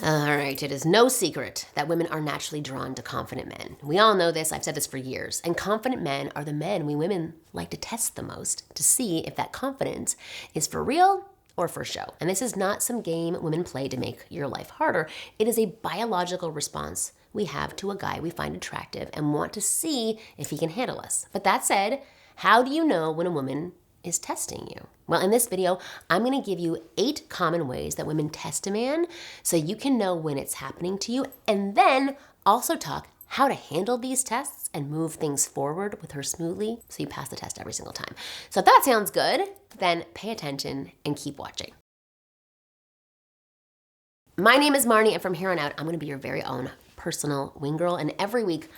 All right, it is no secret that women are naturally drawn to confident men. We all know this, I've said this for years. And confident men are the men we women like to test the most to see if that confidence is for real or for show. And this is not some game women play to make your life harder. It is a biological response we have to a guy we find attractive and want to see if he can handle us. But that said, how do you know when a woman is testing you? Well, in this video, I'm gonna give you 8 common ways that women test a man so you can know when it's happening to you, and then also talk how to handle these tests and move things forward with her smoothly so you pass the test every single time. So if that sounds good, then pay attention and keep watching. My name is Marni, and from here on out, I'm gonna be your very own personal wing girl, and every week,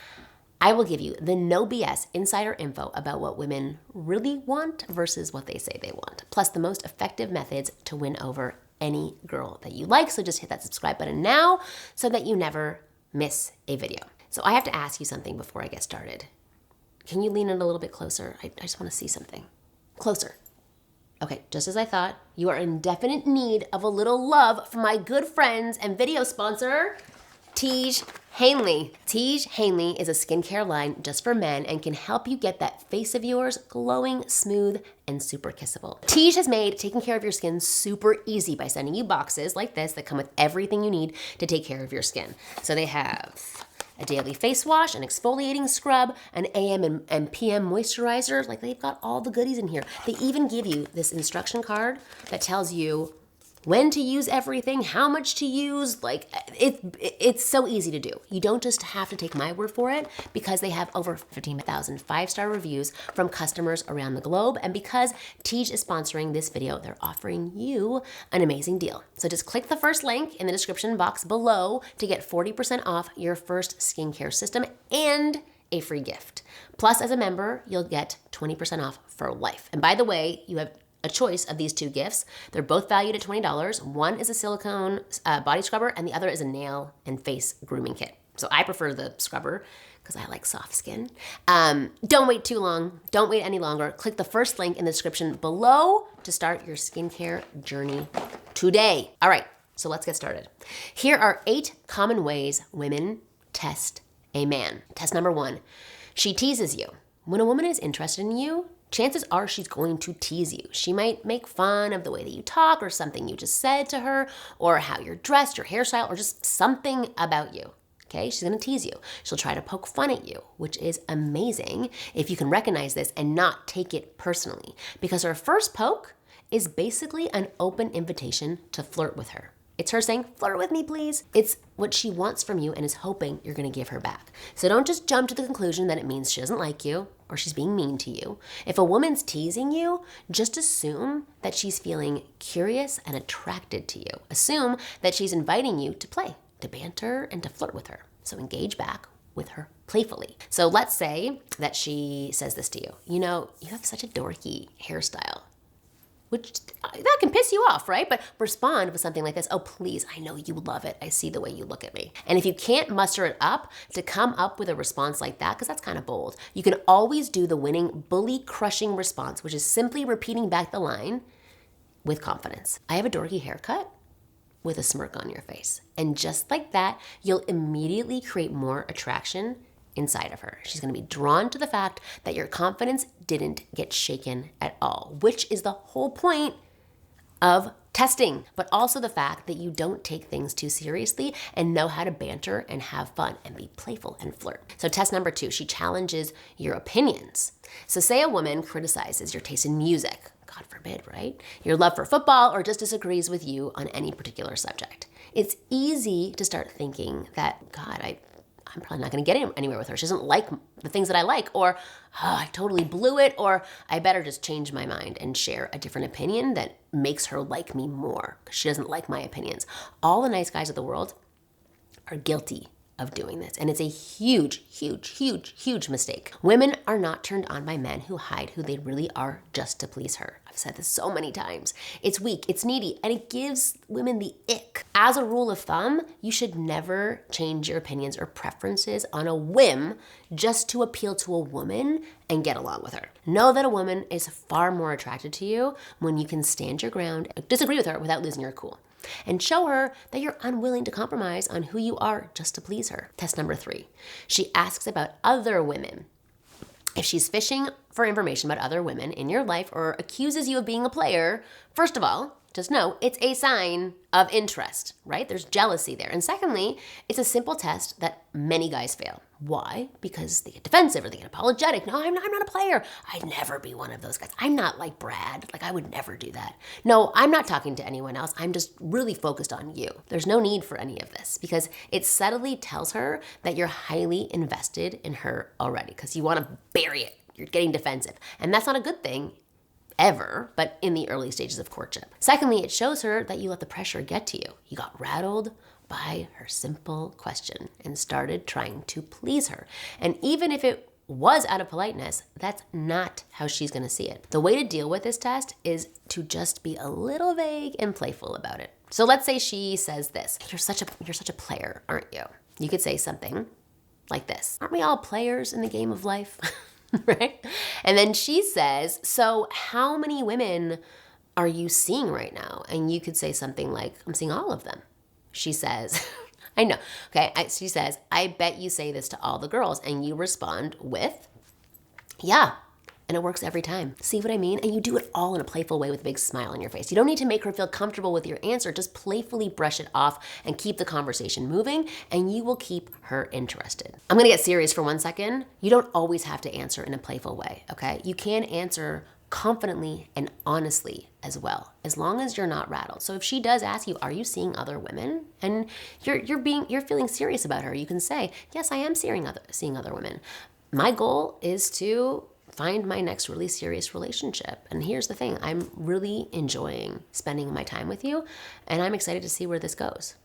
I will give you the no BS insider info about what women really want versus what they say they want, plus the most effective methods to win over any girl that you like. So just hit that subscribe button now so that you never miss a video. So I have to ask you something before I get started. Can you lean in a little bit closer? I just want to see something. Closer. Okay, just as I thought, you are in definite need of a little love from my good friends and video sponsor, Teasing. Teasing is a skincare line just for men and can help you get that face of yours glowing, smooth, and super kissable. Teasing has made taking care of your skin super easy by sending you boxes like this that come with everything you need to take care of your skin. So they have a daily face wash, an exfoliating scrub, an AM and PM moisturizer. Like, they've got all the goodies in here. They even give you this instruction card that tells you when to use everything, how much to use. Like, it's so easy to do. You don't just have to take my word for it, because they have over 15,000 5-star reviews from customers around the globe. And because Teasing is sponsoring this video, they're offering you an amazing deal. So just click the first link in the description box below to get 40% off your first skincare system and a free gift. Plus, as a member, you'll get 20% off for life. And by the way, you have a choice of these 2 gifts. They're both valued at $20. One is a silicone body scrubber, and the other is a nail and face grooming kit. So I prefer the scrubber because I like soft skin. Don't wait too long. Don't wait any longer. Click the first link in the description below to start your skincare journey today. All right, so let's get started. Here are 8 common ways women test a man. Test number 1, she teases you. When a woman is interested in you, chances are she's going to tease you. She might make fun of the way that you talk or something you just said to her or how you're dressed, your hairstyle, or just something about you. Okay, she's gonna tease you. She'll try to poke fun at you, which is amazing if you can recognize this and not take it personally, because her first poke is basically an open invitation to flirt with her. It's her saying, flirt with me, please. It's what she wants from you and is hoping you're gonna give her back. So don't just jump to the conclusion that it means she doesn't like you or she's being mean to you. If a woman's teasing you, just assume that she's feeling curious and attracted to you. Assume that she's inviting you to play, to banter, and to flirt with her. So engage back with her playfully. So let's say that she says this to you. You know, you have such a dorky hairstyle. Which, that can piss you off, right? But respond with something like this. Oh, please, I know you love it. I see the way you look at me. And if you can't muster it up to come up with a response like that, because that's kind of bold, you can always do the winning bully crushing response, which is simply repeating back the line with confidence. I have a dorky haircut, with a smirk on your face. And just like that, you'll immediately create more attraction inside of her. She's gonna be drawn to the fact that your confidence didn't get shaken at all, which is the whole point of testing, but also the fact that you don't take things too seriously and know how to banter and have fun and be playful and flirt. So test number 2, she challenges your opinions. So say a woman criticizes your taste in music, God forbid, right? Your love for football, or just disagrees with you on any particular subject. It's easy to start thinking that, God, I'm probably not gonna get anywhere with her. She doesn't like the things that I like, or I totally blew it, or I better just change my mind and share a different opinion that makes her like me more because she doesn't like my opinions. All the nice guys of the world are guilty of doing this, and it's a huge, huge, huge, huge mistake. Women are not turned on by men who hide who they really are just to please her. I've said this so many times. It's weak, it's needy, and it gives women the ick. As a rule of thumb, you should never change your opinions or preferences on a whim just to appeal to a woman and get along with her. Know that a woman is far more attracted to you when you can stand your ground, disagree with her without losing your cool. And show her that you're unwilling to compromise on who you are just to please her. Test number 3. She asks about other women. If she's fishing for information about other women in your life or accuses you of being a player, first of all, just know it's a sign of interest, right? There's jealousy there. And secondly, it's a simple test that many guys fail. Why? Because they get defensive or they get apologetic. No, I'm not a player. I'd never be one of those guys. I'm not like Brad. Like, I would never do that. No, I'm not talking to anyone else. I'm just really focused on you. There's no need for any of this because it subtly tells her that you're highly invested in her already because you want to bury it. You're getting defensive. And that's not a good thing ever, but in the early stages of courtship. Secondly, it shows her that you let the pressure get to you. You got rattled by her simple question and started trying to please her. And even if it was out of politeness, that's not how she's gonna see it. The way to deal with this test is to just be a little vague and playful about it. So let's say she says this, you're such a player, aren't you? You could say something like this, aren't we all players in the game of life? Right? And then she says, so how many women are you seeing right now? And you could say something like, I'm seeing all of them. She says, I know. Okay. She says, I bet you say this to all the girls. And you respond with, yeah. And it works every time. See what I mean? And you do it all in a playful way with a big smile on your face. You don't need to make her feel comfortable with your answer. Just playfully brush it off and keep the conversation moving, and you will keep her interested. I'm gonna get serious for 1 second. You don't always have to answer in a playful way, okay? You can answer confidently and honestly as well, as long as you're not rattled. So if she does ask you, are you seeing other women? And you're feeling serious about her, you can say, yes, I am seeing other women. My goal is to find my next really serious relationship. And here's the thing, I'm really enjoying spending my time with you, and I'm excited to see where this goes.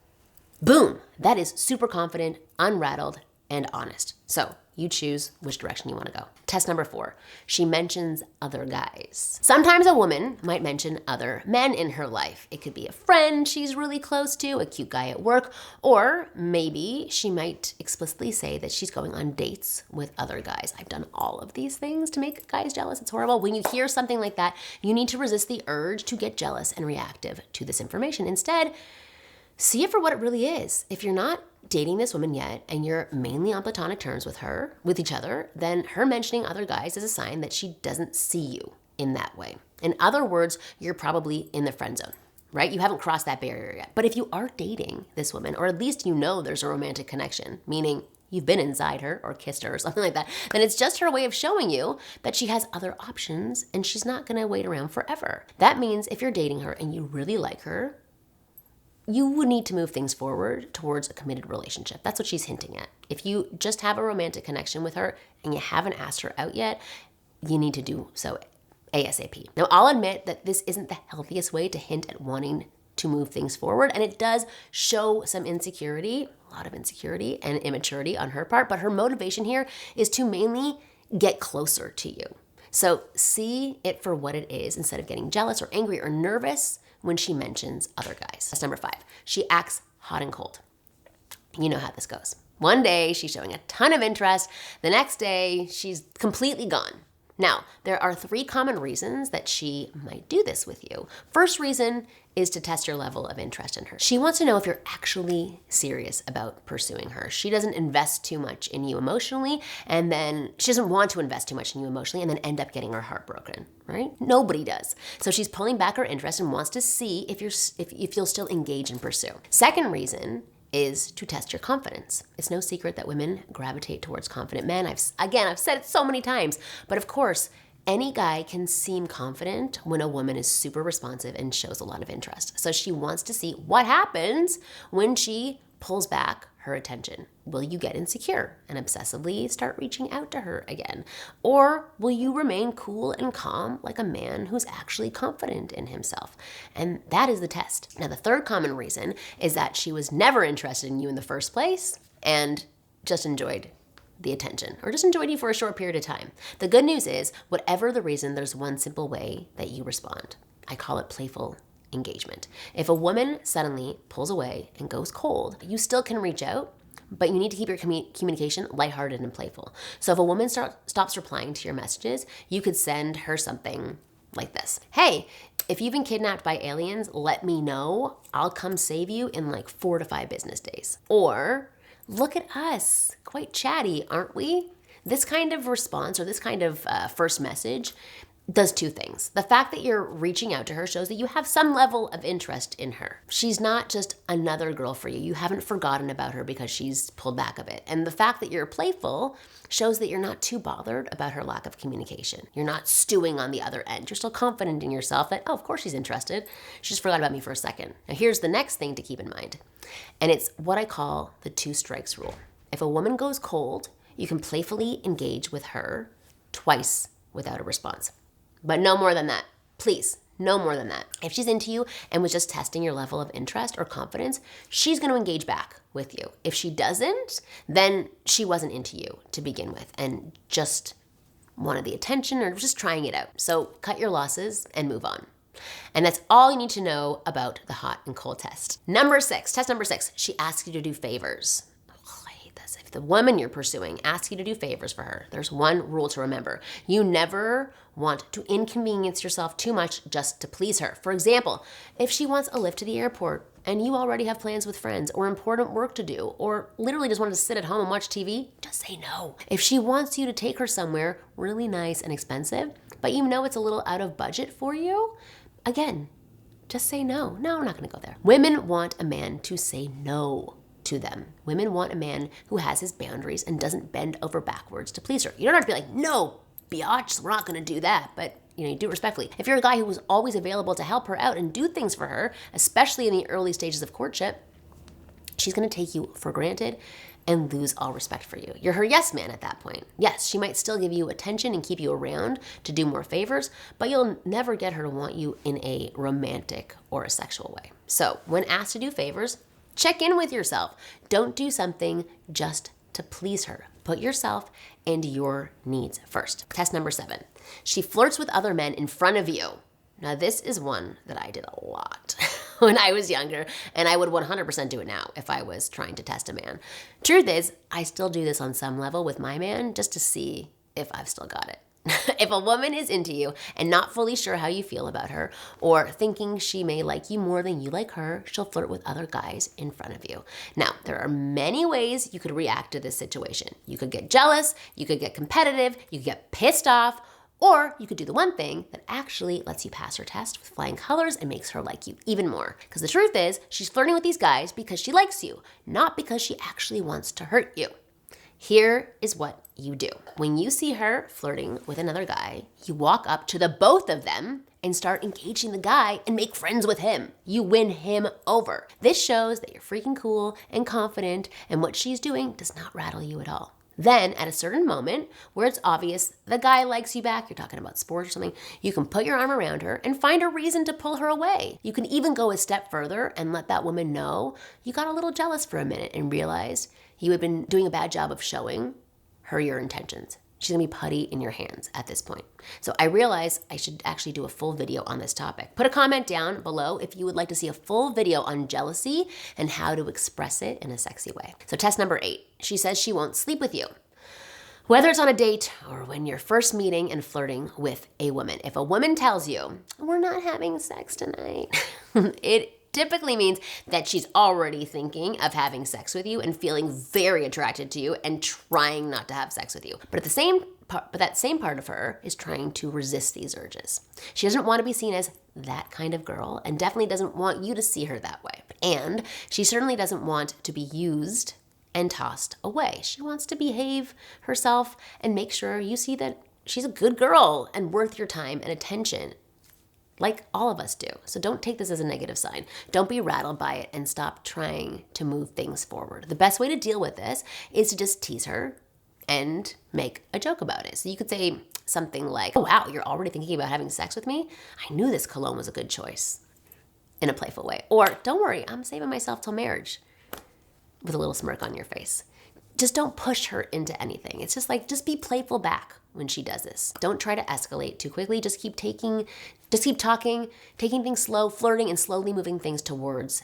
Boom, that is super confident, unrattled, and honest. So you choose which direction you want to go. Test number 4, she mentions other guys. Sometimes a woman might mention other men in her life. It could be a friend she's really close to, a cute guy at work, or maybe she might explicitly say that she's going on dates with other guys. I've done all of these things to make guys jealous. It's horrible. When you hear something like that, you need to resist the urge to get jealous and reactive to this information. Instead, see it for what it really is. If you're not dating this woman yet and you're mainly on platonic terms with each other, then her mentioning other guys is a sign that she doesn't see you in that way. In other words, you're probably in the friend zone, right? You haven't crossed that barrier yet. But if you are dating this woman, or at least you know there's a romantic connection, meaning you've been inside her or kissed her or something like that, then it's just her way of showing you that she has other options and she's not gonna wait around forever. That means if you're dating her and you really like her, you would need to move things forward towards a committed relationship. That's what she's hinting at. If you just have a romantic connection with her and you haven't asked her out yet, you need to do so ASAP. Now, I'll admit that this isn't the healthiest way to hint at wanting to move things forward, and it does show some insecurity, a lot of insecurity and immaturity on her part, but her motivation here is to mainly get closer to you. So see it for what it is instead of getting jealous or angry or nervous when she mentions other guys. That's number 5. She acts hot and cold. You know how this goes. One day she's showing a ton of interest. The next day she's completely gone. Now, there are 3 common reasons that she might do this with you. First reason is to test your level of interest in her. She wants to know if you're actually serious about pursuing her. She doesn't invest too much in you emotionally, and then she doesn't want to invest too much in you emotionally and then end up getting her heart broken, right? Nobody does. So she's pulling back her interest and wants to see if you'll still engage and pursue. Second reason is to test your confidence. It's no secret that women gravitate towards confident men. I've said it so many times, but of course, any guy can seem confident when a woman is super responsive and shows a lot of interest. So she wants to see what happens when she pulls back her attention. Will you get insecure and obsessively start reaching out to her again? Or will you remain cool and calm like a man who's actually confident in himself? And that is the test. Now, the third common reason is that she was never interested in you in the first place and just enjoyed the attention or just enjoyed you for a short period of time. The good news is, whatever the reason, there's one simple way that you respond. I call it playful engagement. If a woman suddenly pulls away and goes cold, you still can reach out, but you need to keep your communication lighthearted and playful. So if a woman stops replying to your messages, you could send her something like this. Hey, if you've been kidnapped by aliens, let me know. I'll come save you in like 4 to 5 business days. Or, look at us, quite chatty, aren't we? This kind of response or this kind of first message does 2 things. The fact that you're reaching out to her shows that you have some level of interest in her. She's not just another girl for you. You haven't forgotten about her because she's pulled back a bit. And the fact that you're playful shows that you're not too bothered about her lack of communication. You're not stewing on the other end. You're still confident in yourself that, oh, of course she's interested. She just forgot about me for a second. Now here's the next thing to keep in mind. And it's what I call the 2 strikes rule. If a woman goes cold, you can playfully engage with her twice without a response. But no more than that. Please, no more than that. If she's into you and was just testing your level of interest or confidence, she's going to engage back with you. If she doesn't, then she wasn't into you to begin with and just wanted the attention or just trying it out. So cut your losses and move on. And that's all you need to know about the hot and cold test. Test number 6, she asks you to do favors. If the woman you're pursuing asks you to do favors for her, there's one rule to remember. You never want to inconvenience yourself too much just to please her. For example, if she wants a lift to the airport and you already have plans with friends or important work to do or literally just wanted to sit at home and watch TV, just say no. If she wants you to take her somewhere really nice and expensive, but you know it's a little out of budget for you, again, just say no. No, I'm not going to go there. Women want a man to say no to them. Women want a man who has his boundaries and doesn't bend over backwards to please her. You don't have to be like, no, biatch, we're not going to do that. But you do it respectfully. If you're a guy who was always available to help her out and do things for her, especially in the early stages of courtship, she's going to take you for granted and lose all respect for you. You're her yes man at that point. Yes, she might still give you attention and keep you around to do more favors, but you'll never get her to want you in a romantic or a sexual way. So when asked to do favors, check in with yourself. Don't do something just to please her. Put yourself and your needs first. Test number 7. She flirts with other men in front of you. Now this is one that I did a lot when I was younger, and I would 100% do it now if I was trying to test a man. Truth is, I still do this on some level with my man just to see if I've still got it. If a woman is into you and not fully sure how you feel about her or thinking she may like you more than you like her, she'll flirt with other guys in front of you. Now, there are many ways you could react to this situation. You could get jealous, you could get competitive, you could get pissed off, or you could do the one thing that actually lets you pass her test with flying colors and makes her like you even more. Because the truth is, she's flirting with these guys because she likes you, not because she actually wants to hurt you. Here is what you do. When you see her flirting with another guy, you walk up to the both of them and start engaging the guy and make friends with him. You win him over. This shows that you're freaking cool and confident, and what she's doing does not rattle you at all. Then at a certain moment where it's obvious the guy likes you back, you're talking about sports or something, you can put your arm around her and find a reason to pull her away. You can even go a step further and let that woman know you got a little jealous for a minute and realized you had been doing a bad job of showing her your intentions. She's gonna be putty in your hands at this point. So I realized I should actually do a full video on this topic. Put a comment down below if you would like to see a full video on jealousy and how to express it in a sexy way. So test number 8, she says she won't sleep with you. Whether it's on a date or when you're first meeting and flirting with a woman, if a woman tells you, we're not having sex tonight, it typically means that she's already thinking of having sex with you and feeling very attracted to you and trying not to have sex with you. But that same part of her is trying to resist these urges. She doesn't want to be seen as that kind of girl and definitely doesn't want you to see her that way. And she certainly doesn't want to be used and tossed away. She wants to behave herself and make sure you see that she's a good girl and worth your time and attention, like all of us do. So don't take this as a negative sign. Don't be rattled by it and stop trying to move things forward. The best way to deal with this is to just tease her and make a joke about it. So you could say something like, oh wow, you're already thinking about having sex with me? I knew this cologne was a good choice, in a playful way. Or, don't worry, I'm saving myself till marriage, with a little smirk on your face. Just don't push her into anything. It's just like, just be playful back when she does this. Don't try to escalate too quickly. Just keep talking, taking things slow, flirting, and slowly moving things towards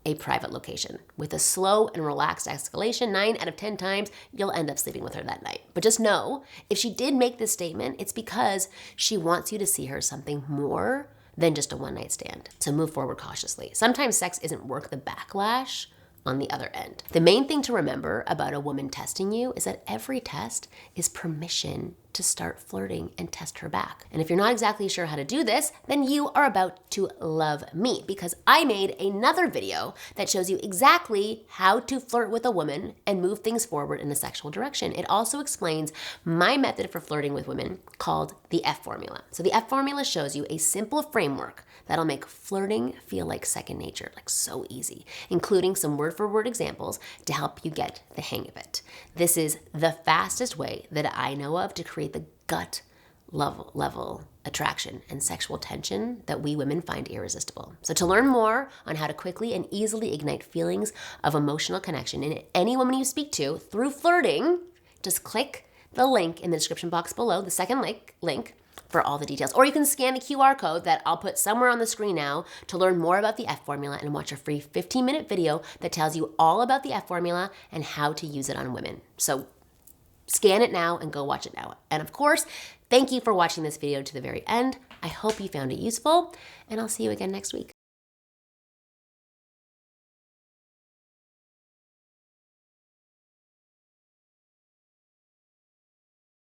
a private location. With a slow and relaxed escalation, 9 out of 10 times, you'll end up sleeping with her that night. But just know, if she did make this statement, it's because she wants you to see her something more than just a one-night stand. So move forward cautiously. Sometimes sex isn't worth the backlash on the other end. The main thing to remember about a woman testing you is that every test is permission to start flirting and test her back. And if you're not exactly sure how to do this, then you are about to love me, because I made another video that shows you exactly how to flirt with a woman and move things forward in a sexual direction. It also explains my method for flirting with women called the F formula. So the F formula shows you a simple framework that'll make flirting feel like second nature, like so easy, including some word-for-word examples to help you get the hang of it. This is the fastest way that I know of to create the gut level attraction and sexual tension that we women find irresistible. So to learn more on how to quickly and easily ignite feelings of emotional connection in any woman you speak to through flirting, just click the link in the description box below, the second link for all the details. Or you can scan the QR code that I'll put somewhere on the screen now to learn more about the F formula and watch a free 15-minute video that tells you all about the F formula and how to use it on women. So scan it now and go watch it now. And of course, thank you for watching this video to the very end. I hope you found it useful, and I'll see you again next week.